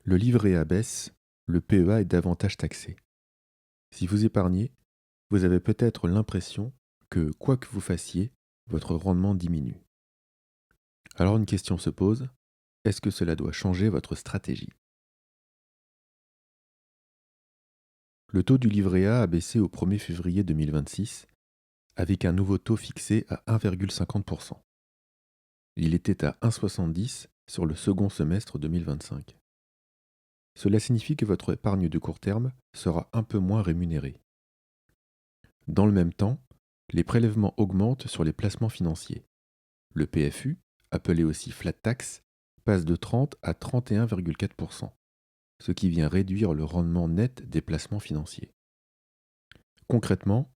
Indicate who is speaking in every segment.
Speaker 1: Le livret A baisse, le PEA est davantage taxé. Si vous épargnez, vous avez peut-être l'impression que, quoi que vous fassiez, votre rendement diminue. Alors une question se pose, est-ce que cela doit changer votre stratégie? Le taux du livret A baissé au 1er février 2026 avec un nouveau taux fixé à 1,50%. Il était à 1,70 sur le second semestre 2025. Cela signifie que votre épargne de court terme sera un peu moins rémunérée. Dans le même temps, les prélèvements augmentent sur les placements financiers. Le PFU, appelé aussi flat tax, passe de 30 à 31,4%, ce qui vient réduire le rendement net des placements financiers. Concrètement,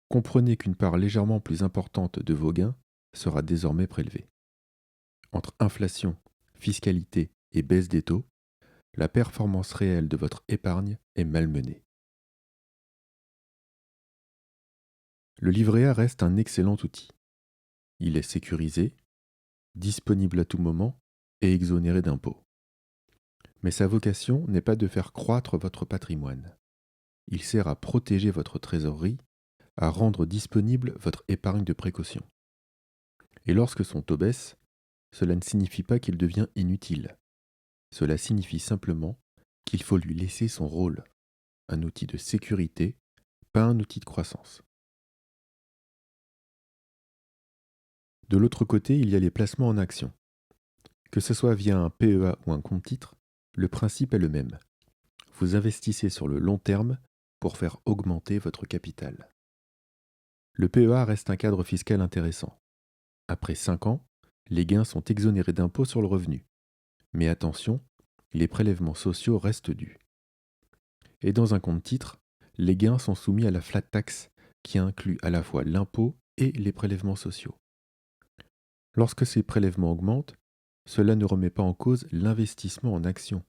Speaker 1: comprenez qu'une part légèrement plus importante de vos gains sera désormais prélevée. Entre inflation, fiscalité et baisse des taux, la performance réelle de votre épargne est malmenée. Le livret A reste un excellent outil. Il est sécurisé, disponible à tout moment et exonéré d'impôts. Mais sa vocation n'est pas de faire croître votre patrimoine. Il sert à protéger votre trésorerie, à rendre disponible votre épargne de précaution. Et lorsque son taux baisse, cela ne signifie pas qu'il devient inutile. Cela signifie simplement qu'il faut lui laisser son rôle, un outil de sécurité, pas un outil de croissance. De l'autre côté, il y a les placements en actions. Que ce soit via un PEA ou un compte titre, le principe est le même. Vous investissez sur le long terme pour faire augmenter votre capital. Le PEA reste un cadre fiscal intéressant. Après 5 ans, les gains sont exonérés d'impôts sur le revenu. Mais attention, les prélèvements sociaux restent dus. Et dans un compte titre, les gains sont soumis à la flat tax qui inclut à la fois l'impôt et les prélèvements sociaux. Lorsque ces prélèvements augmentent, cela ne remet pas en cause l'investissement en actions.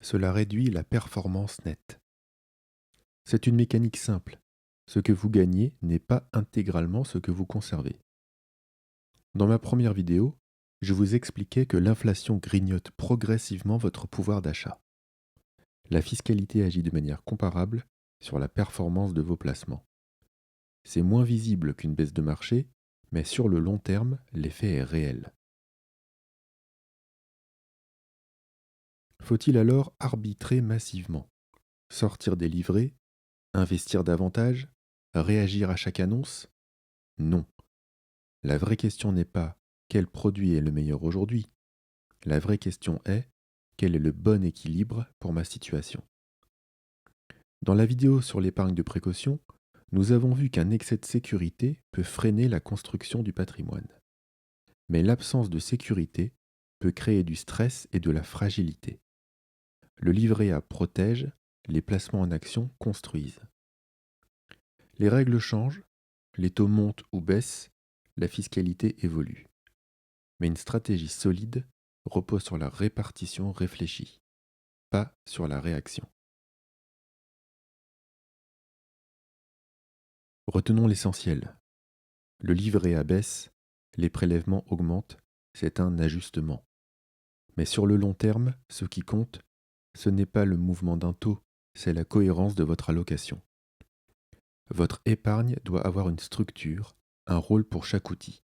Speaker 1: Cela réduit la performance nette. C'est une mécanique simple. Ce que vous gagnez n'est pas intégralement ce que vous conservez. Dans ma première vidéo, je vous expliquais que l'inflation grignote progressivement votre pouvoir d'achat. La fiscalité agit de manière comparable sur la performance de vos placements. C'est moins visible qu'une baisse de marché, mais sur le long terme, l'effet est réel. Faut-il alors arbitrer massivement? Sortir des livrets? Investir davantage? Réagir à chaque annonce? Non. La vraie question n'est pas quel produit est le meilleur aujourd'hui. La vraie question est quel est le bon équilibre pour ma situation. Dans la vidéo sur l'épargne de précaution, nous avons vu qu'un excès de sécurité peut freiner la construction du patrimoine. Mais l'absence de sécurité peut créer du stress et de la fragilité. Le livret A protège, les placements en actions construisent. Les règles changent, les taux montent ou baissent, la fiscalité évolue. Mais une stratégie solide repose sur la répartition réfléchie, pas sur la réaction. Retenons l'essentiel. Le livret A baisse, les prélèvements augmentent, c'est un ajustement. Mais sur le long terme, ce qui compte, ce n'est pas le mouvement d'un taux, c'est la cohérence de votre allocation. Votre épargne doit avoir une structure, un rôle pour chaque outil.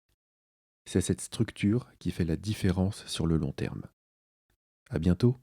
Speaker 1: C'est cette structure qui fait la différence sur le long terme. À bientôt!